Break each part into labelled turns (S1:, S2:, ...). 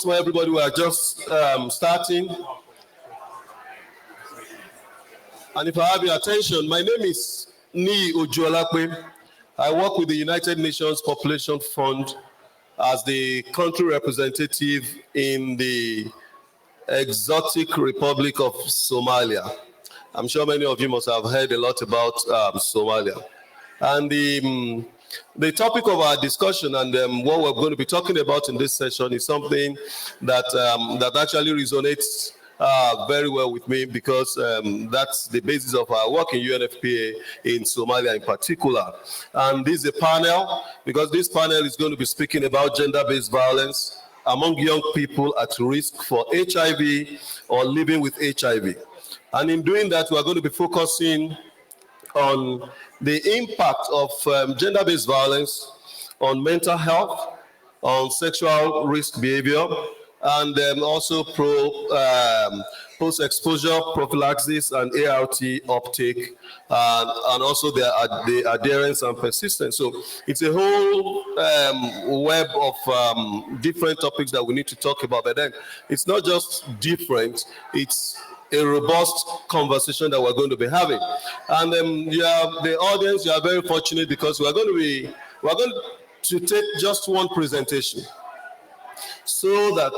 S1: more, everybody. We are just starting. And if I have your attention, my name is Ni Ojuolakwe. I work with the United Nations Population Fund as the country representative in the exotic Republic of Somalia. I'm sure many of you must have heard a lot about Somalia. And the topic of our discussion and what we're going to be talking about in this session is something that, that actually resonates very well with me, because that's the basis of our work in UNFPA in Somalia in particular. And this is a panel, because this panel is going to be speaking about gender-based violence among young people at risk for HIV or living with HIV. And in doing that, we're going to be focusing on the impact of gender-based violence on mental health, on sexual risk behavior, and also post-exposure prophylaxis and ART uptake, and also the adherence and persistence. So it's a whole web of different topics that we need to talk about. But then it's not just different, it's a robust conversation that we're going to be having. And the audience, you are very fortunate, because we're going to take just one presentation, so that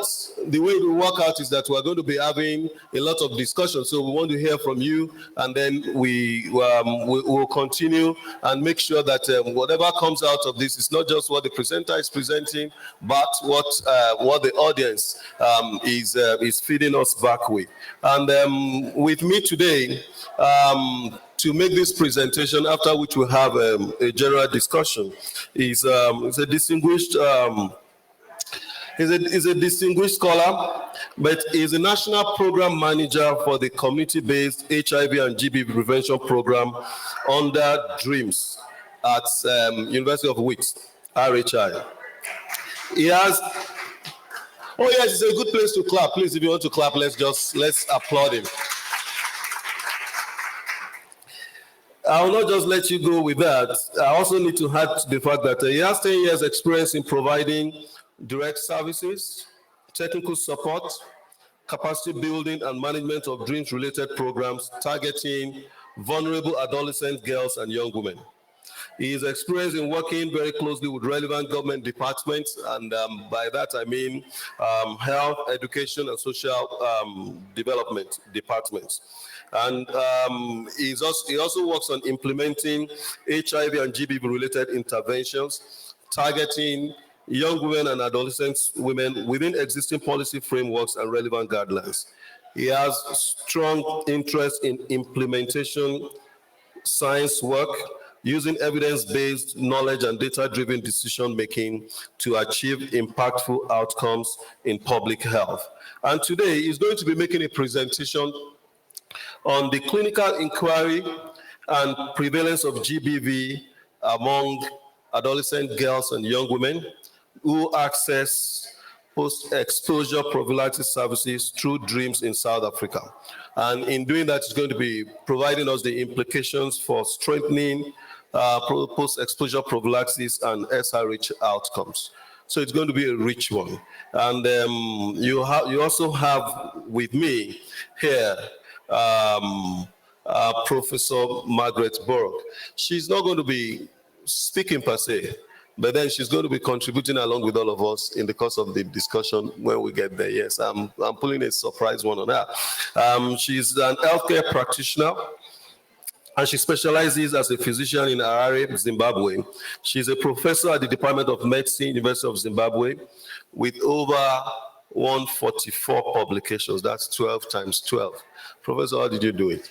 S1: the way we work out is that we're going to be having a lot of discussion. So we want to hear from you, and then we will continue and make sure that whatever comes out of this is not just what the presenter is presenting, but what the audience is feeding us back with. And with me today, to make this presentation, after which we'll have a general discussion, is a distinguished He's a distinguished scholar, but he's a national program manager for the community-based HIV and GBV prevention program under DREAMS at University of WRHI. He has, oh yes, it's a good place to clap. Please, if you want to clap, let's applaud him. I will not just let you go with that. I also need to add the fact that he has 10 years experience in providing direct services, technical support, capacity building, and management of dreams-related programs targeting vulnerable adolescent girls and young women. He is experienced in working very closely with relevant government departments, and by that I mean health, education, and social development departments. And he also works on implementing HIV and GBV-related interventions targeting young women and adolescent women within existing policy frameworks and relevant guidelines. He has strong interest in implementation science work, using evidence-based knowledge and data-driven decision-making to achieve impactful outcomes in public health. And today he's going to be making a presentation on the clinical inquiry and prevalence of GBV among adolescent girls and young women who access post-exposure prophylaxis services through DREAMS in South Africa. And in doing that, it's going to be providing us the implications for strengthening post-exposure prophylaxis and SRH outcomes. So it's going to be a rich one. And you also have with me here Professor Margaret Burrock. She's not going to be speaking per se, but then she's going to be contributing along with all of us in the course of the discussion when we get there. Yes, I'm pulling a surprise one on her. She's an healthcare practitioner, and she specializes as a physician in Harare, Zimbabwe. She's a professor at the Department of Medicine, University of Zimbabwe, with over 144 publications. That's 12 times 12. Professor, how did you do it?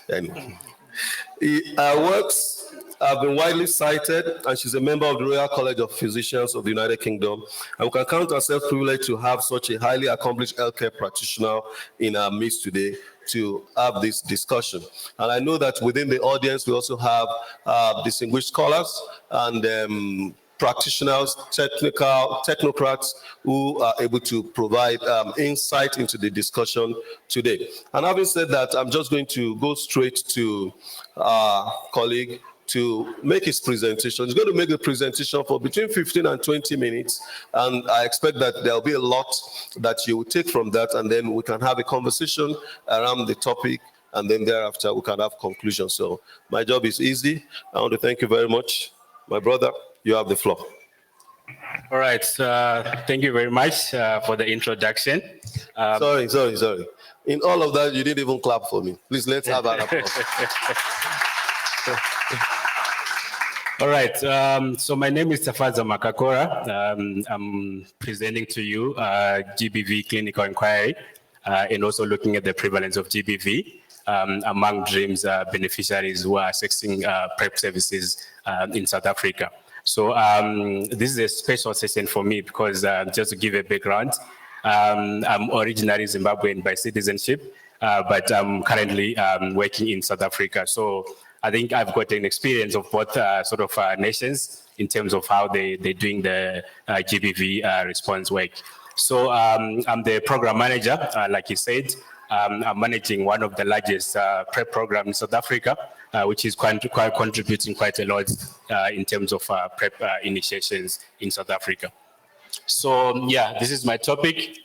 S1: Anyway, her works have been widely cited, and she's a member of the Royal College of Physicians of the United Kingdom. And we can count ourselves privileged to have such a highly accomplished healthcare practitioner in our midst today to have this discussion. And I know that within the audience, we also have distinguished scholars and practitioners, technocrats who are able to provide insight into the discussion today. And having said that, I'm just going to go straight to our colleague, to make his presentation. He's going to make the presentation for between 15 and 20 minutes, and I expect that there'll be a lot that you will take from that, and then we can have a conversation around the topic, and then thereafter we can have conclusions. So my job is easy. I want to thank you very much. My brother, you have the floor.
S2: All right, thank you very much for the introduction.
S1: Sorry. In all of that, you didn't even clap for me. Please, let's have an applause.
S2: All right, so my name is Tafadza Mhakakora. I'm presenting to you GBV clinical inquiry and also looking at the prevalence of GBV among DREAM's beneficiaries who are accessing PrEP services in South Africa. So this is a special session for me because just to give a background, I'm originally Zimbabwean by citizenship, but I'm currently working in South Africa. So I think I've got an experience of both sort of nations in terms of how they're doing the GBV response work. So I'm the program manager, like you said. I'm managing one of the largest PrEP programs in South Africa, which is contributing quite a lot in terms of PrEP initiations in South Africa. So yeah, this is my topic.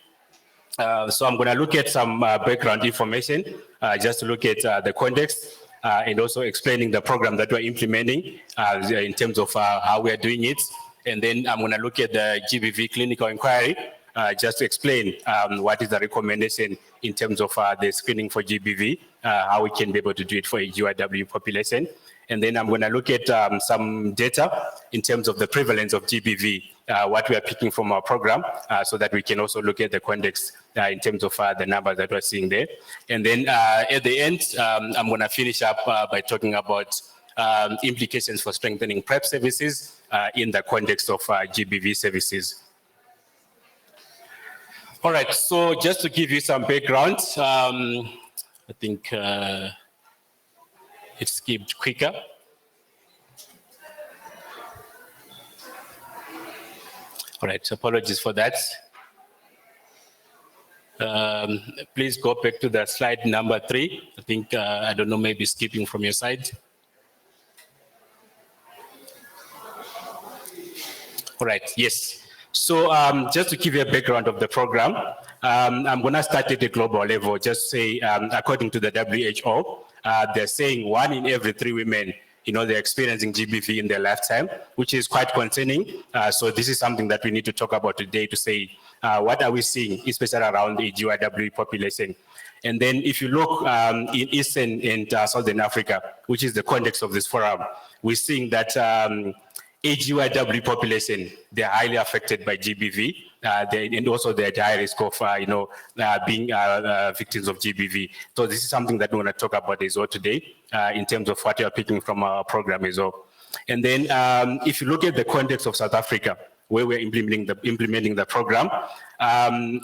S2: So I'm going to look at some background information, just to look at the context and also explaining the program that we're implementing in terms of how we are doing it. And then I'm going to look at the GBV clinical inquiry, just to explain what is the recommendation in terms of the screening for GBV, how we can be able to do it for AGYW population. And then I'm going to look at some data in terms of the prevalence of GBV, what we are picking from our program, so that we can also look at the context in terms of the numbers that we're seeing there. And then at the end, I'm going to finish up by talking about implications for strengthening PrEP services in the context of GBV services. All right, so just to give you some background, I think it skipped quicker. All right, apologies for that. Please go back to the slide number 3. I think, I don't know, maybe skipping from your side. All right, yes. So just to give you a background of the program, I'm going to start at the global level. Just say, according to the WHO, they're saying 1 in every 3 women, they're experiencing GBV in their lifetime, which is quite concerning. So this is something that we need to talk about today to say, what are we seeing, especially around the AGYW population? And then if you look in Eastern and Southern Africa, which is the context of this forum, we're seeing that AGYW population, they're highly affected by GBV, and also they're at high risk of, being victims of GBV. So this is something that we want to talk about as well today, in terms of what you're picking from our program as well. And then if you look at the context of South Africa, where we're implementing the program,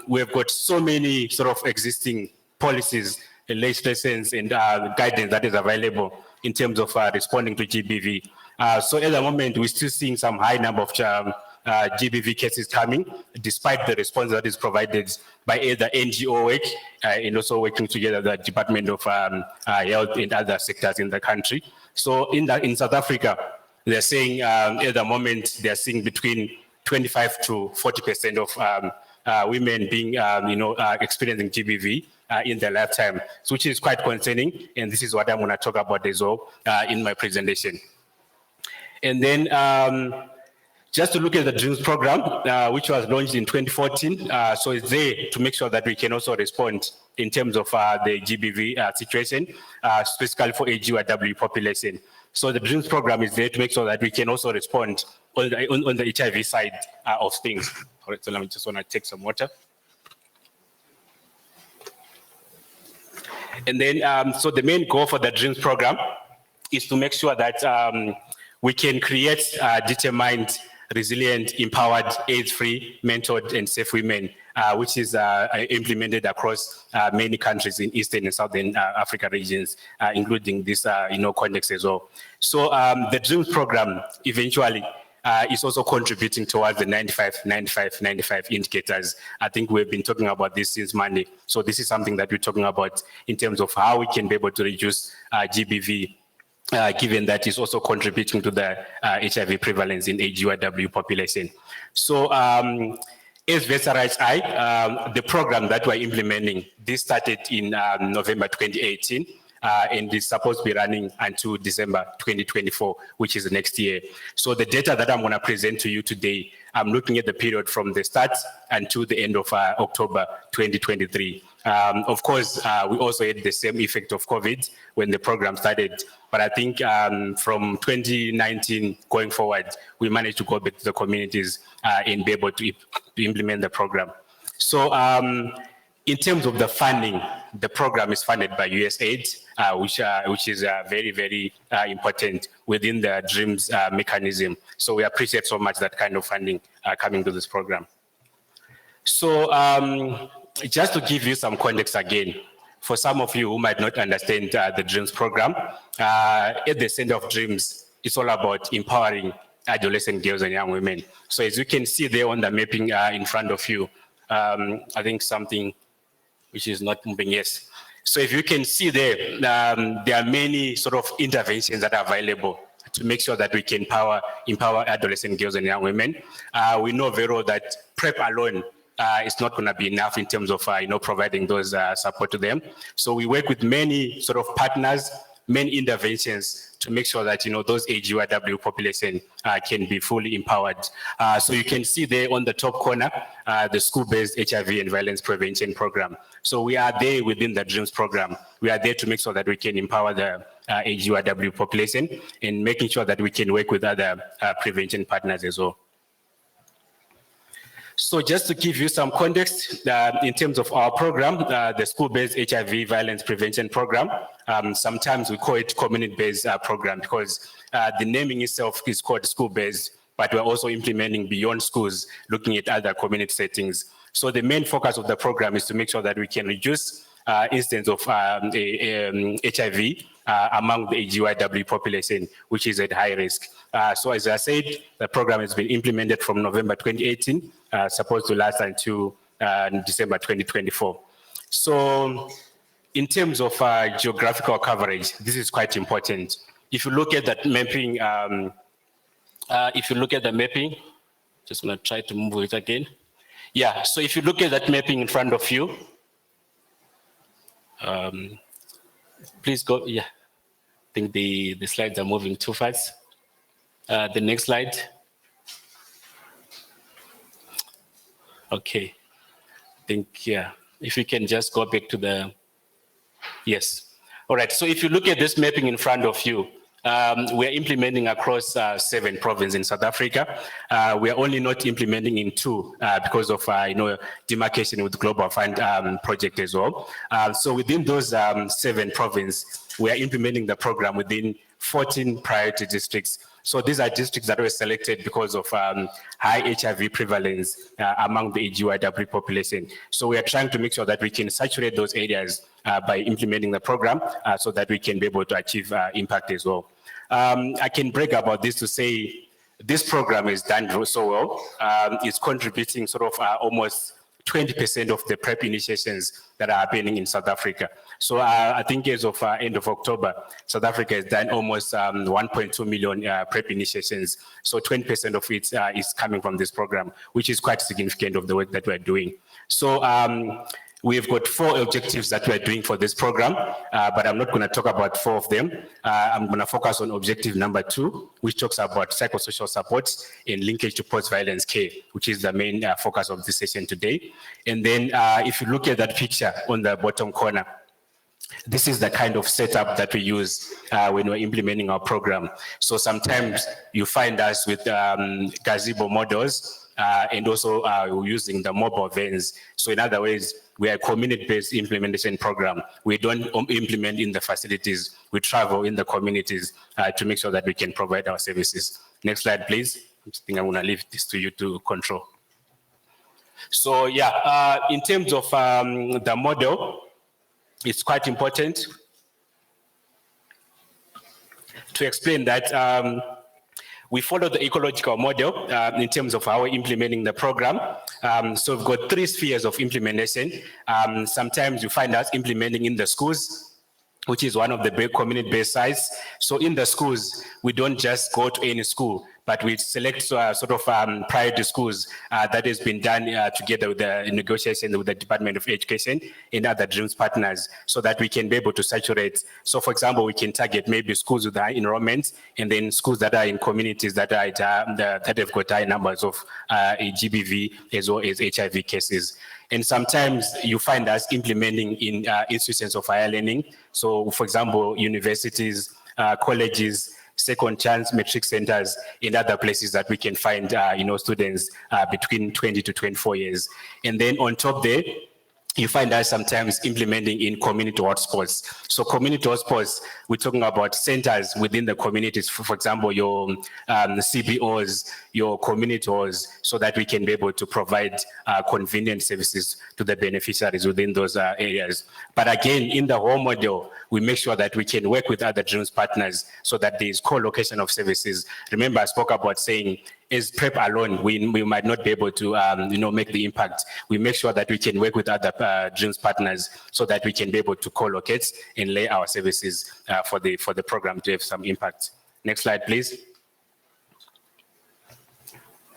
S2: we've got so many sort of existing policies, legislations, and guidance that is available in terms of responding to GBV. So at the moment, we're still seeing some high number of GBV cases coming, despite the response that is provided by either NGO work and also working together the Department of Health and other sectors in the country. So in South Africa, they're saying at the moment, they're seeing between 25 to 40% of women being, experiencing GBV in their lifetime, which is quite concerning. And this is what I'm going to talk about as well in my presentation. And then just to look at the DREAMS program, which was launched in 2014. So it's there to make sure that we can also respond in terms of the GBV situation, specifically for AGYW population. So the DREAMS program is there to make sure that we can also respond on the HIV side of things. All right, so let me just want to take some water. And then, so the main goal for the DREAMS program is to make sure that we can create determined, resilient, empowered, AIDS-free, mentored, and safe women, which is implemented across many countries in Eastern and Southern Africa regions, including this, context as well. So the DREAMS program eventually is also contributing towards the 95 indicators. I think we've been talking about this since Monday. So this is something that we're talking about in terms of how we can be able to reduce GBV given that it's also contributing to the HIV prevalence in AGYW population. So as WRHI, the program that we're implementing, this started in November 2018, and is supposed to be running until December 2024, which is next year. So the data that I'm going to present to you today, I'm looking at the period from the start until the end of October 2023. Of course, we also had the same effect of COVID when the program started, but I think from 2019 going forward, we managed to go back to the communities and be able to implement the program. So in terms of the funding, the program is funded by USAID, which is very, very important within the DREAMS mechanism. So we appreciate so much that kind of funding coming to this program. So just to give you some context again, for some of you who might not understand the DREAMS program, at the center of DREAMS, it's all about empowering adolescent girls and young women. So as you can see there on the mapping in front of you, I think something which is not moving, yes. So if you can see there, there are many sort of interventions that are available to make sure that we can empower adolescent girls and young women. We know very well that PrEP alone is not going to be enough in terms of providing those support to them. So we work with many sort of partners, many interventions to make sure that those AGYW population can be fully empowered. So you can see there on the top corner the school-based HIV and violence prevention program. So we are there within the DREAMS program. We are there to make sure that we can empower the AGYW population and making sure that we can work with other prevention partners as well. So just to give you some context, in terms of our program, the school-based HIV violence prevention program, sometimes we call it community-based program because the naming itself is called school-based, but we're also implementing beyond schools, looking at other community settings. So the main focus of the program is to make sure that we can reduce incidence of HIV among the AGYW population, which is at high risk. So as I said, the program has been implemented from November 2018, supposed to last until December 2024. So in terms of geographical coverage, this is quite important. If you look at that mapping, just gonna try to move it again. Yeah, so if you look at that mapping in front of you, please go, yeah. I think the slides are moving too fast. The next slide. Okay, I think, yeah, if you can just go back to the, yes. All right, so if you look at this mapping in front of you, we're implementing across 7 provinces in South Africa. We are only not implementing in 2 because of demarcation with Global Fund project as well. So within those 7 provinces, we are implementing the program within 14 priority districts. So these are districts that were selected because of high HIV prevalence among the AGYW population. So we are trying to make sure that we can saturate those areas by implementing the program so that we can be able to achieve impact as well. I can brag about this to say this program is done so well. It's contributing sort of almost 20% of the PrEP initiations that are happening in South Africa. So I think as of end of October, South Africa has done almost 1.2 million PrEP initiations. So 20% of it is coming from this program, which is quite significant of the work that we're doing. So we've got 4 objectives that we're doing for this program, but I'm not going to talk about 4 of them. I'm going to focus on objective number 2, which talks about psychosocial support and linkage to post-violence care, which is the main focus of this session today. And then if you look at that picture on the bottom corner, this is the kind of setup that we use when we're implementing our program. So sometimes you find us with gazebo models and also we're using the mobile vans. So in other ways, we are a community-based implementation program. We don't implement in the facilities. We travel in the communities to make sure that we can provide our services. Next slide, please. I think I'm going to leave this to you to control. So yeah, in terms of the model, it's quite important to explain that we follow the ecological model in terms of how we're implementing the program. So we've got 3 spheres of implementation. Sometimes you find us implementing in the schools, which is one of the big community-based sites. So in the schools, we don't just go to any school, but we select sort of priority schools that has been done together with the negotiation with the Department of Education and other DREAMS partners, so that we can be able to saturate. So for example, we can target maybe schools with high enrollment, and then schools that are in communities that are that have got high numbers of GBV as well as HIV cases. And sometimes you find us implementing in institutions of higher learning. So for example, universities, colleges, second chance matric centers, in other places that we can find students between 20 to 24 years. And then on top there, you find us sometimes implementing in community hotspots. So community hotspots, we're talking about centers within the communities, for example, your CBOs, your community halls, so that we can be able to provide convenient services to the beneficiaries within those areas. But again, in the whole model, we make sure that we can work with other DREAMS partners so that there is co-location of services. Remember, I spoke about saying, as PrEP alone, we might not be able to make the impact. We make sure that we can work with other DREAMS partners so that we can be able to co-locate and lay our services for the program to have some impact. Next slide, please.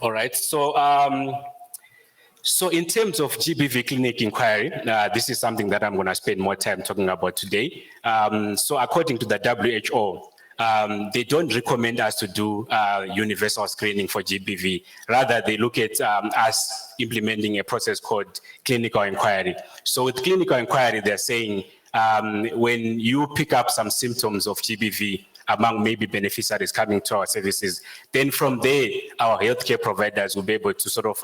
S2: All right, so in terms of GBV clinic inquiry, this is something that I'm going to spend more time talking about today. So according to the WHO, they don't recommend us to do universal screening for GBV. Rather, they look at us implementing a process called clinical inquiry. So with clinical inquiry, they're saying when you pick up some symptoms of GBV among maybe beneficiaries coming to our services, then from there, our healthcare providers will be able to sort of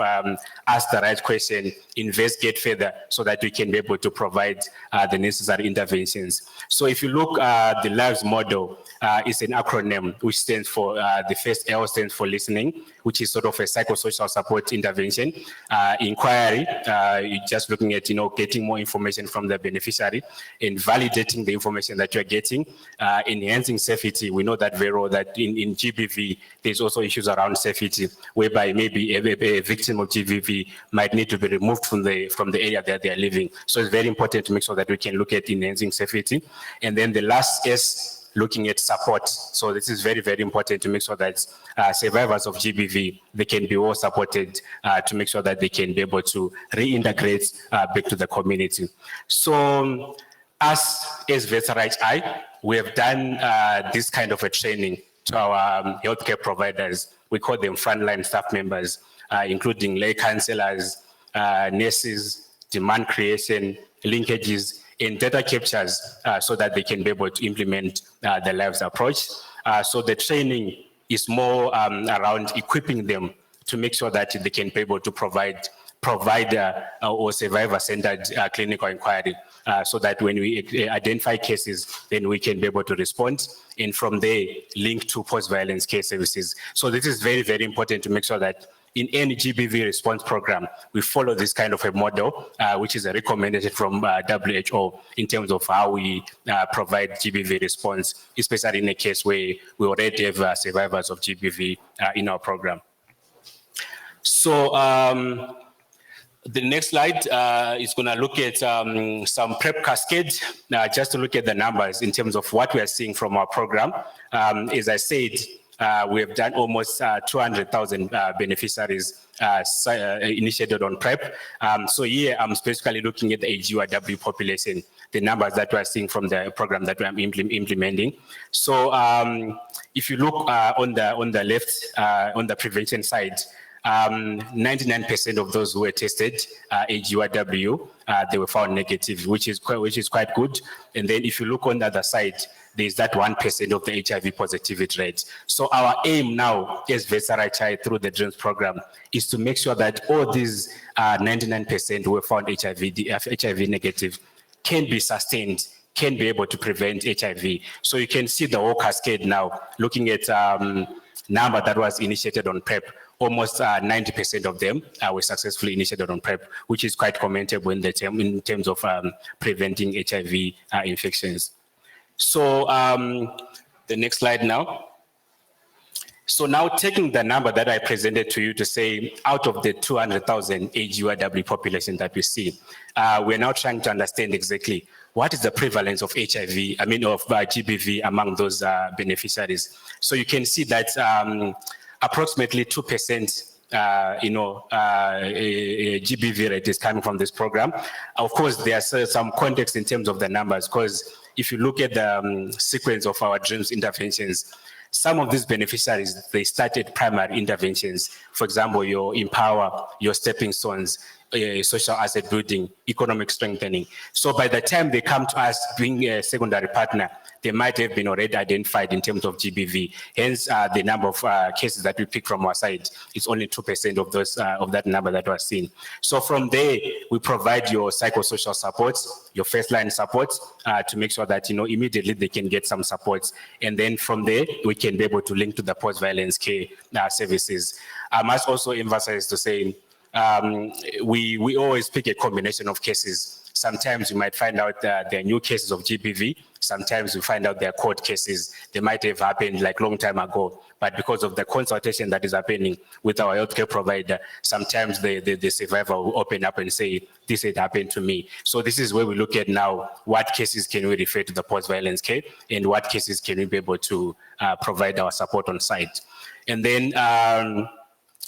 S2: ask the right question, investigate further, so that we can be able to provide the necessary interventions. So if you look at the LIVES model, it's an acronym which stands for, the first L stands for listening, which is sort of a psychosocial support intervention. Inquiry, you're just looking at, getting more information from the beneficiary and validating the information that you're getting. Enhancing safety, we know that very well that in GBV, there's also issues around safety, whereby maybe a victim of GBV might need to be removed from the area that they're living. So it's very important to make sure that we can look at enhancing safety. And then the last S, looking at support. So this is very, very important to make sure that survivors of GBV, they can be well supported to make sure that they can be able to reintegrate back to the community. So us as WRHI, we have done this kind of a training to our healthcare providers. We call them frontline staff members, including lay counselors, nurses, demand creation, linkages, and data captures so that they can be able to implement the LIVES approach. So the training is more around equipping them to make sure that they can be able to provide or survivor-centered clinical inquiry so that when we identify cases, then we can be able to respond, and from there, link to post-violence care services. So this is very, very important to make sure that in any GBV response program, we follow this kind of a model, which is a recommendation from WHO in terms of how we provide GBV response, especially in a case where we already have survivors of GBV in our program. So the next slide is going to look at some PrEP cascade, just to look at the numbers in terms of what we are seeing from our program. As I said, we have done almost 200,000 beneficiaries initiated on PrEP. So here I'm specifically looking at the AGYW population, the numbers that we are seeing from the program that we are implementing. So if you look on the left, on the prevention side, 99% of those who were tested AGYW, they were found negative, which is quite good. And then if you look on the other side, there's that 1% of the HIV positivity rate. So our aim now as WRHI through the DREAMS program is to make sure that all these 99% who were found HIV negative can be sustained, can be able to prevent HIV. So you can see the whole cascade now, looking at number that was initiated on PrEP. Almost 90% of them were successfully initiated on PrEP, which is quite commendable in terms of preventing HIV infections. So the next slide now. So now taking the number that I presented to you to say out of the 200,000 AGYW population that we see, we're now trying to understand exactly what is the prevalence of HIV, of GBV among those beneficiaries. So you can see that approximately 2% GBV rate is coming from this program. Of course, there's some context in terms of the numbers, because if you look at the sequence of our DREAMS interventions, some of these beneficiaries, they started primary interventions. For example, your Empower, your Stepping Stones, social asset building, economic strengthening. So by the time they come to us being a secondary partner, they might have been already identified in terms of GBV. Hence, the number of cases that we pick from our side is only 2% of those of that number that was seen. So from there, we provide your psychosocial support, your first line support, to make sure that immediately they can get some support, and then from there we can be able to link to the post-violence care services. I must also emphasize to say we always pick a combination of cases. Sometimes you might find out that there are new cases of GBV. Sometimes we find out there are court cases. They might have happened like long time ago, but because of the consultation that is happening with our healthcare provider, sometimes the survivor will open up and say, this had happened to me. So this is where we look at now, what cases can we refer to the post-violence care, and what cases can we be able to provide our support on site. And then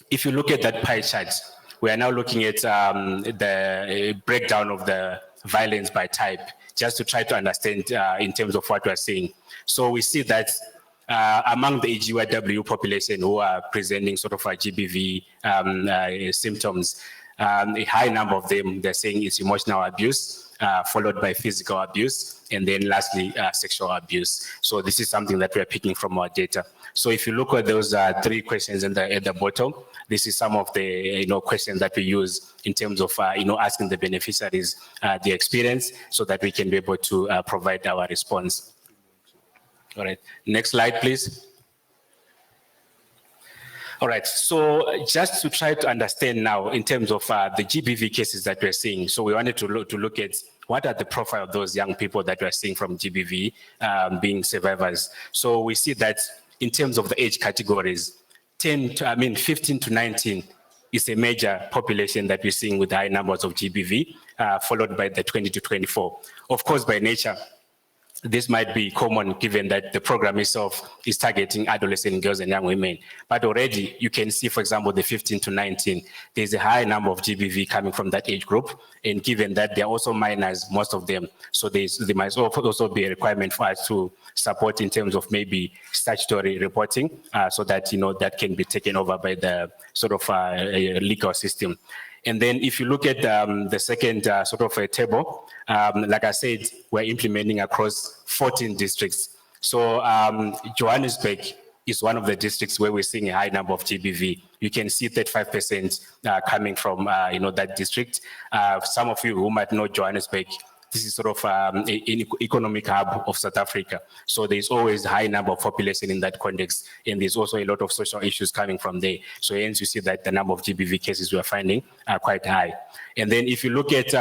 S2: if you look at that pie chart, we are now looking at the breakdown of the violence by type, just to try to understand in terms of what we are seeing. So we see that among the AGYW population who are presenting sort of a GBV symptoms, a high number of them, they're saying it's emotional abuse, followed by physical abuse, and then lastly, sexual abuse. So this is something that we're picking from our data. So if you look at those three questions at the bottom, this is some of the questions that we use in terms of asking the beneficiaries the experience, so that we can be able to provide our response. All right, next slide, please. All right, so just to try to understand now in terms of the GBV cases that we're seeing, so we wanted to look at what are the profile of those young people that we're seeing from GBV being survivors. So we see that in terms of the age categories, 15 to 19 is a major population that we're seeing with high numbers of GBV, followed by the 20 to 24. Of course, by nature, this might be common given that the program itself is targeting adolescent girls and young women. But already you can see, for example, the 15 to 19, there's a high number of GBV coming from that age group. And given that they're also minors, most of them, so there might also be a requirement for us to support in terms of maybe statutory reporting, so that, that can be taken over by the sort of legal system. And then if you look at the second sort of a table, like I said, we're implementing across 14 districts. So Johannesburg is one of the districts where we're seeing a high number of GBV. You can see 35% coming from that district. Some of you who might know Johannesburg, this is sort of an economic hub of South Africa. So there's always a high number of population in that context, and there's also a lot of social issues coming from there. So hence you see that the number of GBV cases we are finding are quite high. And then if you look at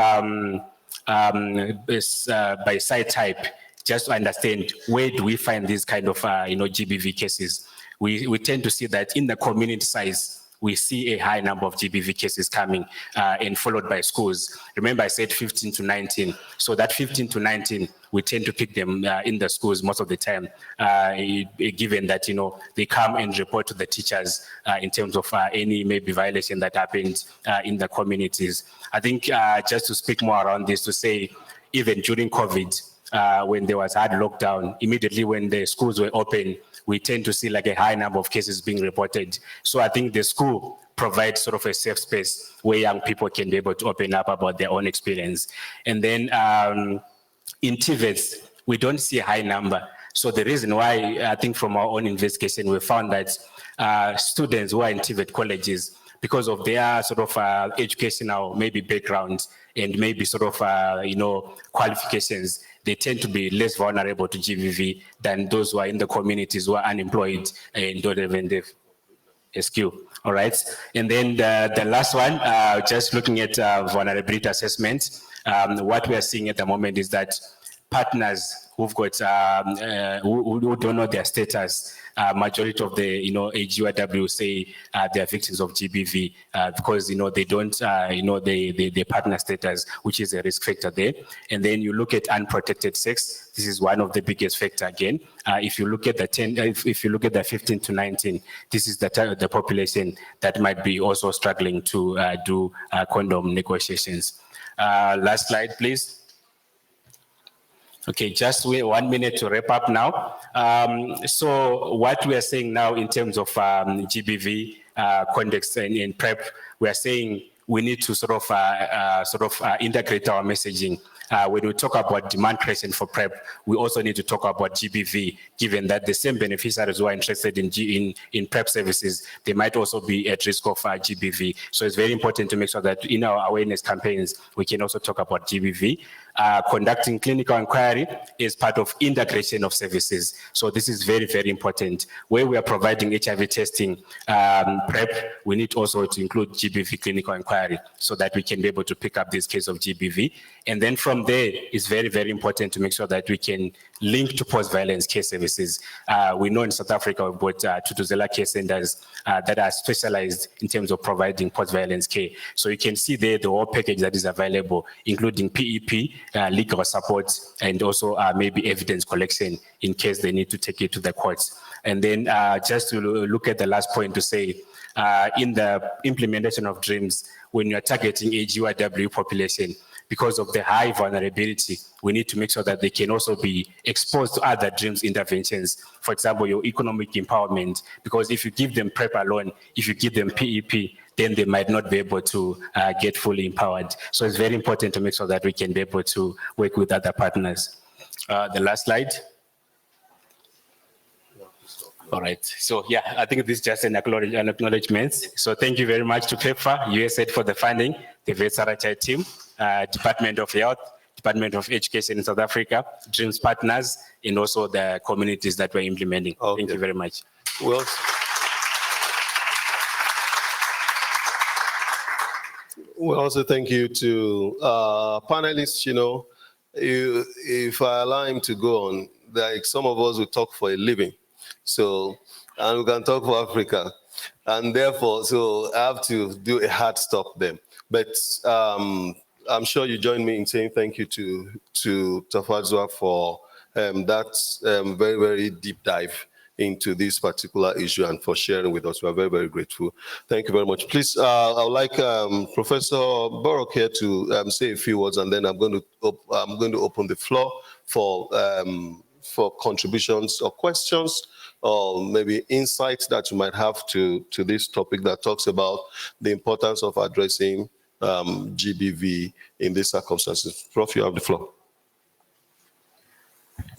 S2: by site type, just to understand where do we find these kind of GBV cases, we tend to see that in the community size, we see a high number of GBV cases coming and followed by schools. Remember I said 15 to 19. So that 15 to 19, we tend to pick them in the schools most of the time, given that, they come and report to the teachers in terms of any maybe violation that happened in the communities. I think just to speak more around this, to say even during COVID, when there was hard lockdown, immediately when the schools were open, we tend to see like a high number of cases being reported. So I think the school provides sort of a safe space where young people can be able to open up about their own experience. And then in TVETs, we don't see a high number. So the reason why, I think from our own investigation, we found that students who are in TVET colleges, because of their sort of educational maybe background and maybe sort of qualifications, they tend to be less vulnerable to GBV than those who are in the communities who are unemployed and don't even have a skill. All right. And then the last one, just looking at vulnerability assessment, what we are seeing at the moment is that partners who've got who don't know their status, majority of the, AGYW say they are victims of GBV because, they don't, the partner status, which is a risk factor there. And then you look at unprotected sex. This is one of the biggest factor again. If you look at the if you look at the 15 to 19, this is the population that might be also struggling to do condom negotiations. Last slide, please. Okay, just wait 1 minute to wrap up now. So what we are saying now in terms of GBV context and in PrEP, we are saying we need to sort of integrate our messaging. When we talk about demand creation for PrEP, we also need to talk about GBV, given that the same beneficiaries who are interested in PrEP services, they might also be at risk of GBV. So it's very important to make sure that in our awareness campaigns, we can also talk about GBV. Conducting clinical inquiry is part of integration of services. So this is very, very important. Where we are providing HIV testing, PrEP, we need also to include GBV clinical inquiry so that we can be able to pick up this case of GBV. And then from there, it's very, very important to make sure that we can link to post-violence care services. We know in South Africa, we've got Tutuzela care centers that are specialized in terms of providing post-violence care. So you can see there the whole package that is available, including PEP, legal support, and also maybe evidence collection in case they need to take it to the courts. And then just to look at the last point to say, in the implementation of DREAMS, when you're targeting AGYW population, because of the high vulnerability, we need to make sure that they can also be exposed to other DREAMS interventions. For example, your economic empowerment, because if you give them PrEP alone, if you give them PEP, then they might not be able to get fully empowered. So it's very important to make sure that we can be able to work with other partners. The last slide. All right. So yeah, I think this is just an acknowledgement. So thank you very much to PEPFAR, USAID for the funding, the WRHI team, Department of Health, Department of Education in South Africa, DREAMS partners, and also the communities that we're implementing. Okay. Thank you very much.
S1: Well, we also thank you to panelists. If I allow him to go on, like some of us will talk for a living. So, and we can talk for Africa. And therefore, so I have to do a hard stop there. But I'm sure you join me in saying thank you to Tafadza for that very, very deep dive into this particular issue and for sharing with us. We are very, very grateful. Thank you very much. Please, I would like Professor Borok here to say a few words, and then I'm going to open the floor for contributions or questions, or maybe insights that you might have to this topic that talks about the importance of addressing GBV in these circumstances. Prof, you have the floor.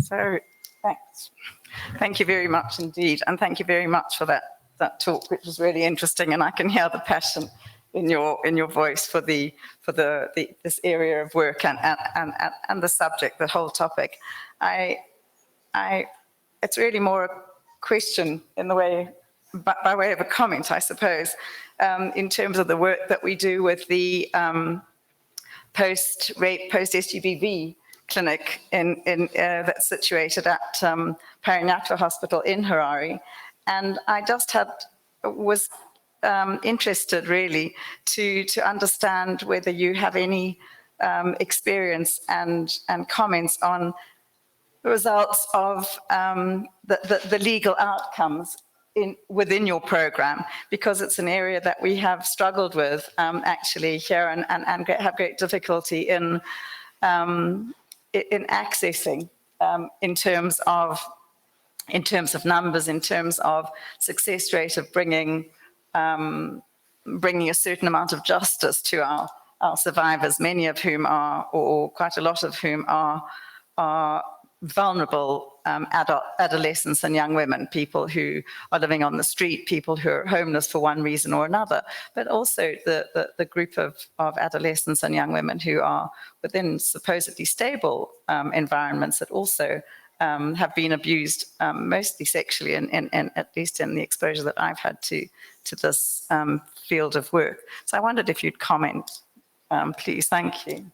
S3: So, thanks. Thank you very much indeed, and thank you very much for that talk, which was really interesting, and I can hear the passion in your voice for this area of work and the subject, the whole topic. It's really more a question in the way, by way of a comment, I suppose, in terms of the work that we do with the post-rape, post-SGBV clinic that's situated at Perinatal Hospital in Harare. And I just was interested really to understand whether you have any experience and comments on the results of the legal outcomes within your program, because it's an area that we have struggled with actually here and have great difficulty in accessing in terms of numbers, in terms of success rate of bringing a certain amount of justice to our survivors, many of whom are, or quite a lot of whom are vulnerable adolescents and young women, people who are living on the street, people who are homeless for one reason or another, but also the group of adolescents and young women who are within supposedly stable environments that also have been abused, mostly sexually, and at least in the exposure that I've had to this field of work. So I wondered if you'd comment, please. Thank you.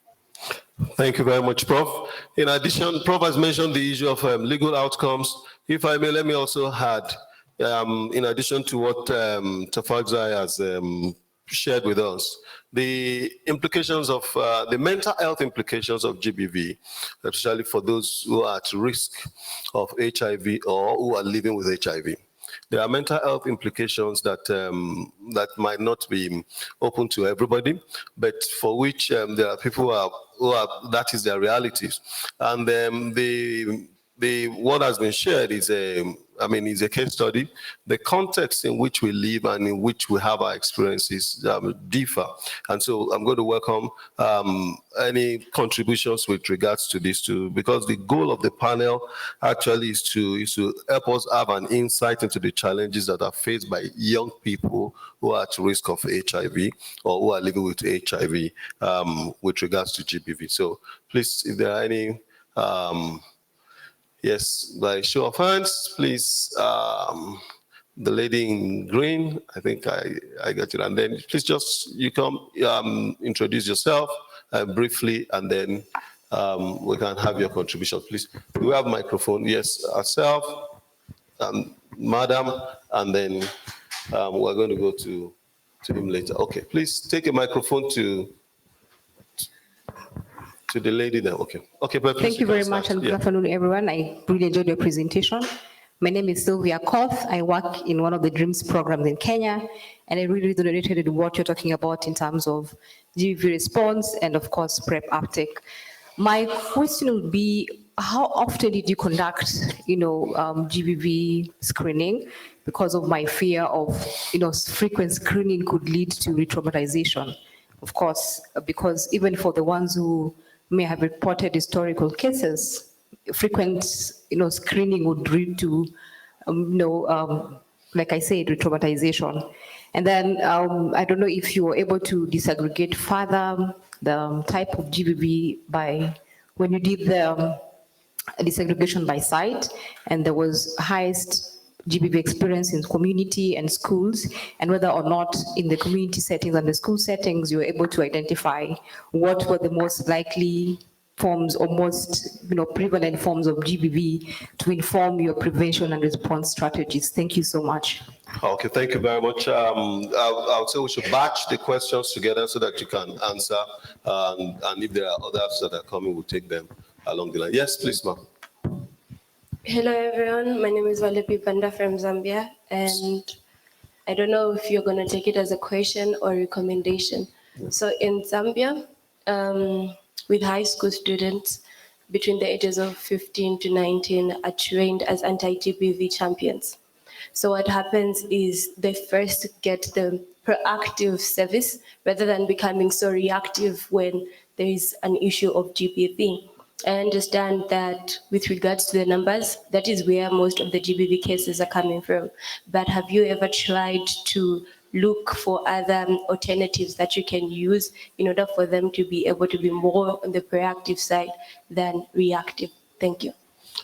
S1: Thank you very much, Prof. In addition, Prof has mentioned the issue of legal outcomes. If I may, let me also add in addition to what Tafadza has shared with us, the implications of the mental health implications of GBV, especially for those who are at risk of HIV or who are living with HIV. There are mental health implications that that might not be open to everybody, but for which there are people who are that is their realities. And what has been shared is is a case study. The context in which we live and in which we have our experiences differ. And so I'm going to welcome any contributions with regards to this too, because the goal of the panel actually is to help us have an insight into the challenges that are faced by young people who are at risk of HIV or who are living with HIV with regards to GBV. So please, if there are any yes, by show of hands, please. The lady in green, I think I got it. And then please you come introduce yourself briefly, and then we can have your contribution. Please, do we have microphone? Yes, ourselves, madam, and then we're going to go to him later. Okay, please take a microphone to the lady there. Okay. Okay, but
S4: thank you very much, and good afternoon, everyone. I really enjoyed your presentation. My name is Sylvia Koth. I work in one of the DREAMS programs in Kenya, and I really resonated with what you're talking about in terms of GBV response and, of course, PrEP uptake. My question would be, how often did you conduct, GBV screening? Because of my fear of, frequent screening could lead to re-traumatization. Of course, because even for the ones who may have reported historical cases, frequent, screening would lead to, like I said, re-traumatization. And then I don't know if you were able to disaggregate further the type of GBV by when you did the disaggregation by site, and there was highest GBV experience in community and schools, and whether or not in the community settings and the school settings, you were able to identify what were the most likely forms or most prevalent forms of GBV to inform your prevention and response strategies. Thank you so much.
S1: Okay, thank you very much. I would say we should batch the questions together so that you can answer, and if there are others that are coming, we'll take them along the line. Yes, please, ma'am.
S5: Hello, everyone. My name is Valepi Panda from Zambia, and I don't know if you're going to take it as a question or recommendation. So in Zambia, with high school students between the ages of 15 to 19 are trained as anti-GBV champions. So what happens is they first get the proactive service rather than becoming so reactive when there is an issue of GBV. I understand that with regards to the numbers, that is where most of the GBV cases are coming from. But have you ever tried to look for other alternatives that you can use in order for them to be able to be more on the proactive side than reactive? Thank you.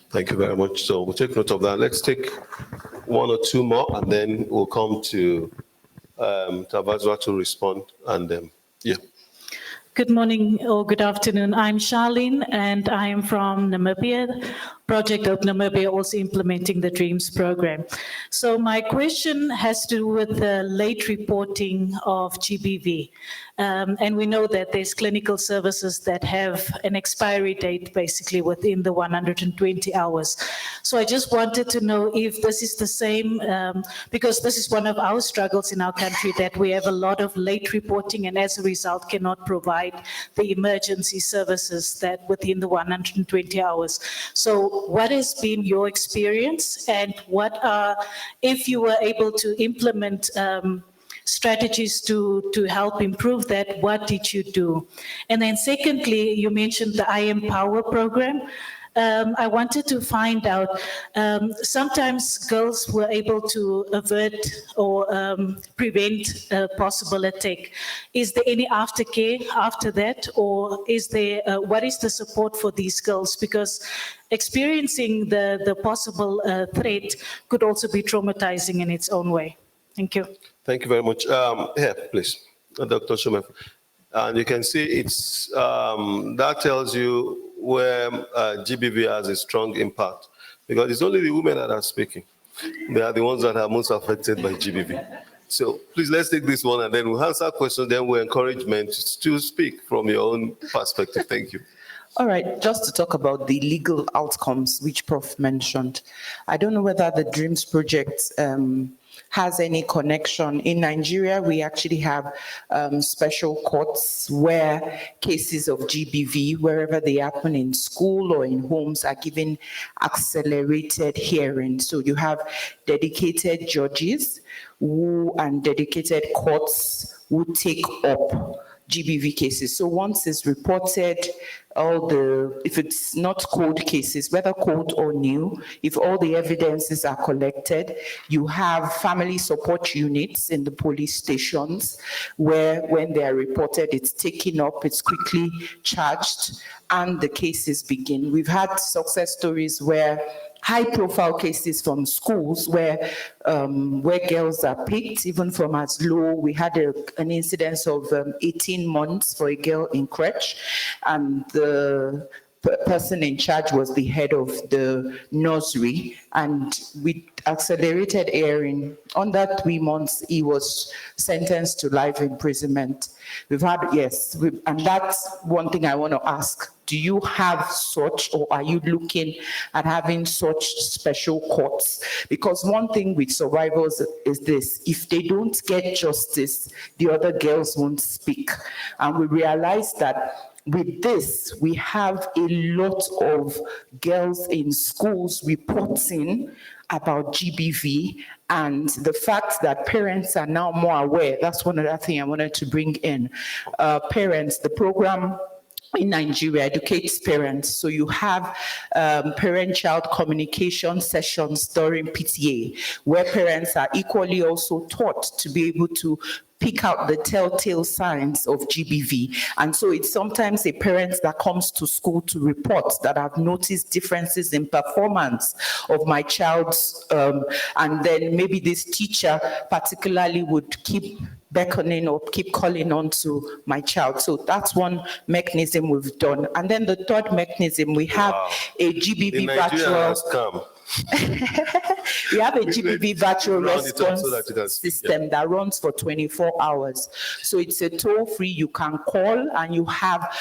S1: Thank you very much. So we'll take note of that. Let's take one or two more, and then we'll come to Tafadza to respond. And yeah.
S6: Good morning or good afternoon. I'm Charlene, and I am from Namibia, Project of Namibia, also implementing the DREAMS program. So my question has to do with the late reporting of GBV. And we know that there's clinical services that have an expiry date basically within the 120 hours. So I just wanted to know if this is the same, because this is one of our struggles in our country, that we have a lot of late reporting and as a result cannot provide the emergency services that within the 120 hours. So what has been your experience, and what are, if you were able to implement strategies to help improve that, what did you do? And then secondly, you mentioned the I Empower program. I wanted to find out, sometimes girls were able to avert or prevent a possible attack. Is there any aftercare after that, or is there, what is the support for these girls? Because experiencing the possible threat could also be traumatizing in its own way. Thank you.
S1: Thank you very much. Here, please, Dr. Shumef. And you can see it's that tells you where GBV has a strong impact, because it's only the women that are speaking. They are the ones that are most affected by GBV. So please, let's take this one and then we'll answer questions. Then we'll encourage men to speak from your own perspective. Thank you.
S7: All right, just to talk about the legal outcomes, which Prof mentioned. I don't know whether the DREAMS project has any connection. In Nigeria, we actually have special courts where cases of GBV, wherever they happen in school or in homes, are given accelerated hearing. So you have dedicated judges and dedicated courts who take up GBV cases. So once it's reported, if it's not cold cases, whether cold or new, if all the evidences are collected, you have family support units in the police stations where when they are reported, it's taken up, it's quickly charged, and the cases begin. We've had success stories where high-profile cases from schools where girls are picked, even from as low. We had an incidence of 18 months for a girl in crèche, and the person in charge was the head of the nursery, and with accelerated hearing, under 3 months, he was sentenced to life imprisonment. We've had, and that's one thing I want to ask. Do you have such, or are you looking at having such special courts? Because one thing with survivors is this: if they don't get justice, the other girls won't speak. And we realize that with this, we have a lot of girls in schools reporting about GBV, and the fact that parents are now more aware. That's one other thing I wanted to bring in. Parents, the program in Nigeria educates parents. So you have parent-child communication sessions during PTA, where parents are equally also taught to be able to pick out the telltale signs of GBV. And so it's sometimes a parent that comes to school to report that I've noticed differences in performance of my child's, and then maybe this teacher particularly would keep beckoning or keep calling on to my child. So that's one mechanism we've done. And then the third mechanism, we have a GBV virtual. We have a GBV virtual response system that runs for 24 hours. So it's a toll-free, you can call, and you have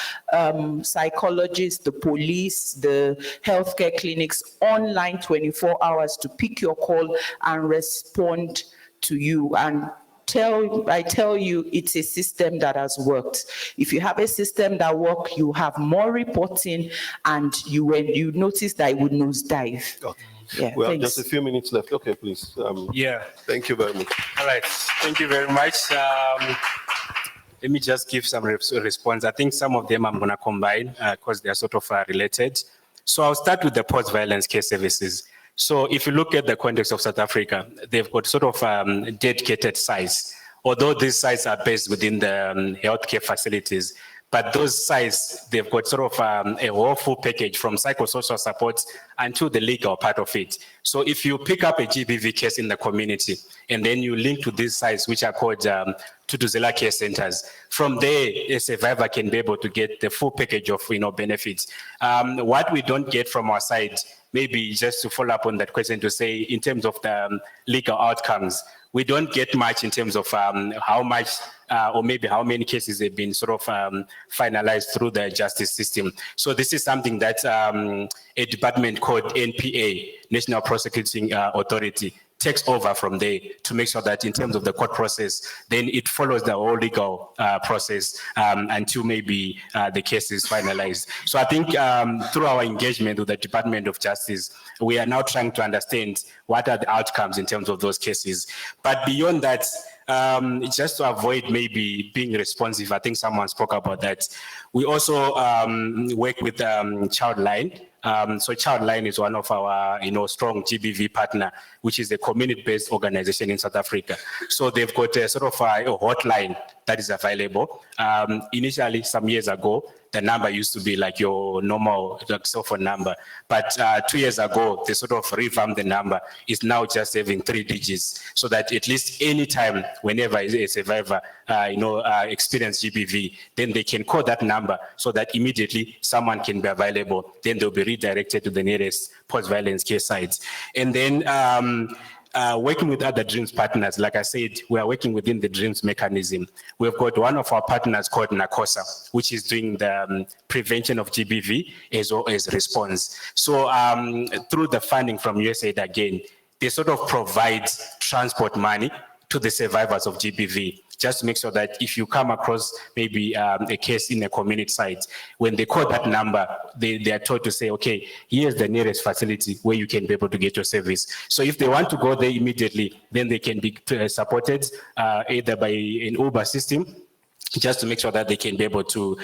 S7: psychologists, the police, the healthcare clinics online 24 hours to pick your call and respond to you. And I tell you, it's a system that has worked. If you have a system that works, you have more reporting, and when you notice that it would nosedive.
S1: Okay.
S7: Yeah,
S1: we have
S7: thanks.
S1: just a few minutes left. Okay, please.
S2: Yeah.
S1: Thank you very much.
S2: All right. Thank you very much. Let me just give some response. I think some of them I'm going to combine because they are sort of related. So I'll start with the post-violence care services. So if you look at the context of South Africa, they've got sort of dedicated sites, although these sites are based within the healthcare facilities. But those sites, they've got sort of a whole full package from psychosocial support until the legal part of it. So if you pick up a GBV case in the community and then you link to these sites, which are called Tutuzela care centers, from there, a survivor can be able to get the full package of benefits. What we don't get from our side, maybe just to follow up on that question to say, in terms of the legal outcomes, we don't get much in terms of how much or maybe how many cases have been sort of finalized through the justice system. So this is something that a department called NPA, National Prosecuting Authority, takes over from there to make sure that in terms of the court process, then it follows the whole legal process until maybe the case is finalized. So I think through our engagement with the Department of Justice, we are now trying to understand what are the outcomes in terms of those cases. But beyond that, just to avoid maybe being responsive, I think someone spoke about that. We also work with Childline. So Childline is one of our, strong GBV partner, which is a community-based organization in South Africa. So they've got a sort of a hotline that is available. Initially, some years ago, the number used to be like your normal cell phone number. But 2 years ago, they sort of revamped the number. It's now just having 3 digits, so that at least any time, whenever a survivor, experience GBV, then they can call that number so that immediately someone can be available. Then they'll be redirected to the nearest post-violence care sites. And then working with other DREAMS partners, like I said, we are working within the DREAMS mechanism. We've got one of our partners called NACOSA, which is doing the prevention of GBV as well as response. So through the funding from USAID again, they sort of provide transport money to the survivors of GBV, just to make sure that if you come across maybe a case in a community site, when they call that number, they are told to say, okay, here's the nearest facility where you can be able to get your service. So if they want to go there immediately, then they can be supported either by an Uber system, just to make sure that they can be able to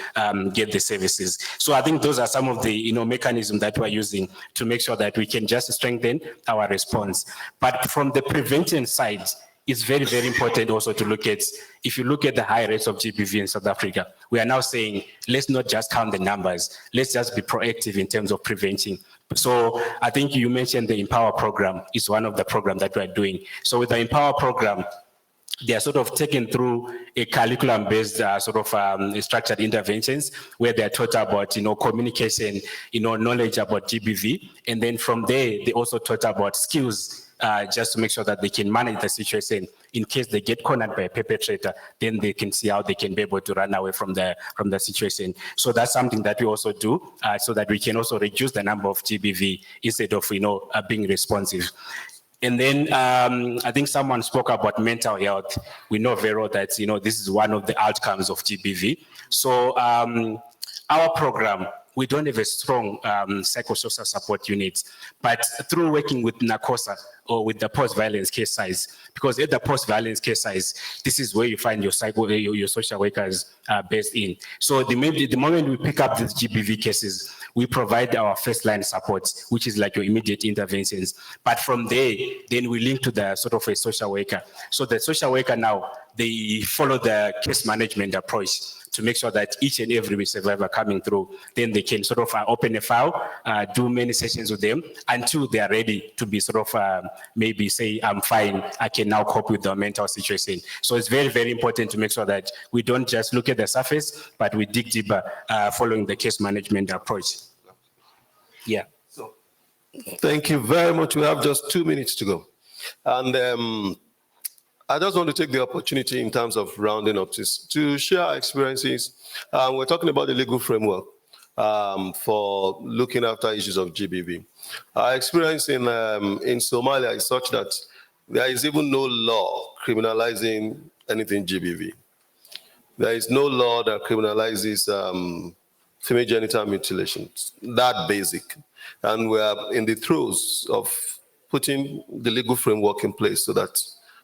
S2: get the services. So I think those are some of the mechanisms that we're using to make sure that we can just strengthen our response. But from the prevention side, it's very, very important also to look at, if you look at the high rates of GBV in South Africa, we are now saying, let's not just count the numbers, let's just be proactive in terms of preventing. So I think you mentioned the Empower program is one of the programs that we're doing. So with the Empower program, they are sort of taken through a curriculum-based structured interventions where they are taught about, communication, knowledge about GBV. And then from there, they also taught about skills just to make sure that they can manage the situation. In case they get cornered by a perpetrator, then they can see how they can be able to run away from the situation. So that's something that we also do so that we can also reduce the number of GBV instead of, being responsive. And then I think someone spoke about mental health. We know very well that, this is one of the outcomes of GBV. So our program, we don't have a strong psychosocial support unit, but through working with NACOSA or with the post-violence case sites, because at the post-violence case sites, this is where you find your social workers based in. So the moment we pick up these GBV cases, we provide our first-line support, which is like your immediate interventions. But from there, then we link to the sort of a social worker. So the social worker now, they follow the case management approach to make sure that each and every survivor coming through, then they can sort of open a file, do many sessions with them until they are ready to be sort of maybe say, I'm fine, I can now cope with the mental situation. So it's very, very important to make sure that we don't just look at the surface, but we dig deeper following the case management approach. Yeah.
S1: So, thank you very much. We have just 2 minutes to go. And I just want to take the opportunity in terms of rounding up to share our experiences. We're talking about the legal framework for looking after issues of GBV. Our experience in Somalia is such that there is even no law criminalizing anything GBV. There is no law that criminalizes female genital mutilations, that basic. And we are in the throes of putting the legal framework in place so that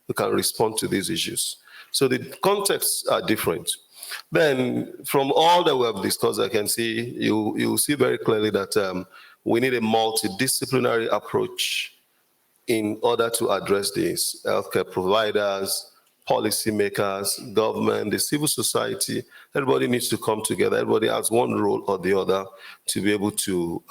S1: we can respond to these issues. So the contexts are different. Then from all that we have discussed, I can see, you see very clearly that we need a multidisciplinary approach in order to address this. Healthcare providers, policymakers, government, the civil society, everybody needs to come together. Everybody has one role or the other to be able to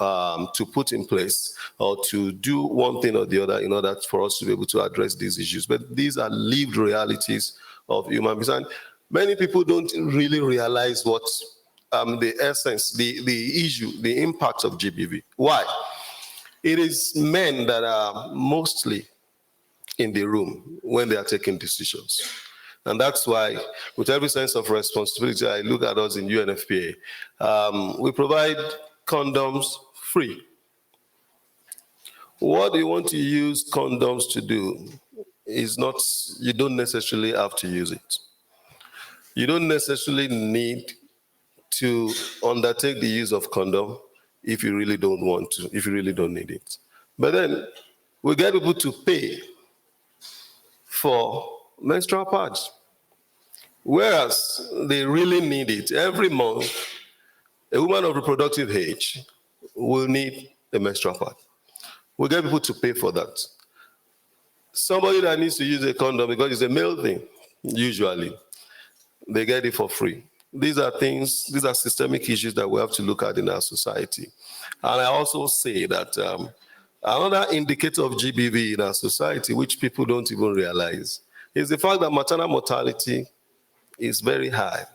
S1: put in place or to do one thing or the other in order for us to be able to address these issues. But these are lived realities of human beings. And many people don't really realize what the essence, the issue, the impact of GBV. Why? It is men that are mostly in the room when they are taking decisions. And that's why, with every sense of responsibility, I look at us in UNFPA. We provide condoms free. What you want to use condoms to do is not, you don't necessarily have to use it. You don't necessarily need to undertake the use of condom if you really don't want to, if you really don't need it. But then we get people to pay for menstrual pads, whereas they really need it. Every month, a woman of reproductive age will need a menstrual pad. We get people to pay for that. Somebody that needs to use a condom because it's a male thing, usually, they get it for free. these are things, these are systemic issues that we have to look at in our society. And I also say that another indicator of GBV in our society, which people don't even realize, is the fact that maternal mortality is very high.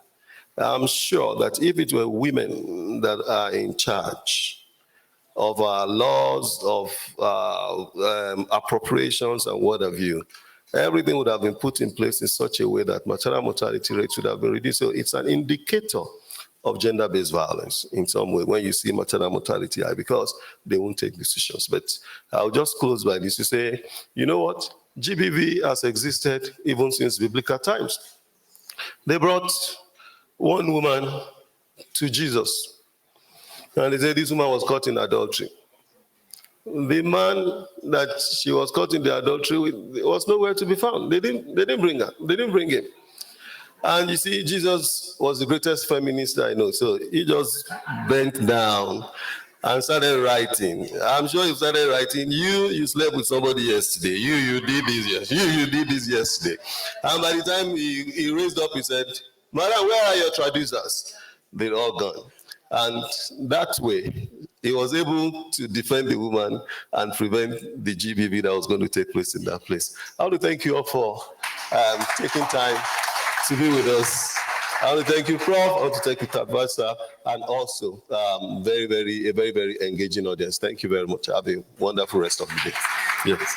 S1: I'm sure that if it were women that are in charge of our laws, of appropriations and what have you, everything would have been put in place in such a way that maternal mortality rates would have been reduced. So it's an indicator of gender-based violence in some way when you see maternal mortality high, because they won't take decisions. But I'll just close by this to say, you know what? GBV has existed even since biblical times. They brought one woman to Jesus, and they said this woman was caught in adultery. The man that she was caught in the adultery with was nowhere to be found. They didn't bring her. They didn't bring him. And you see, Jesus was the greatest feminist I know. So he just bent down and started writing. I'm sure he started writing, you slept with somebody yesterday. You did this yesterday. You did this yesterday. And by the time he raised up, he said, Madam, where are your traducers? They're all gone. And that way, he was able to defend the woman and prevent the GBV that was going to take place in that place. I want to thank you all for taking time to be with us. I want to thank you, Prof. I want to thank you, Tafadza, and also a very, very engaging audience. Thank you very much. Have a wonderful rest of the day. Yes.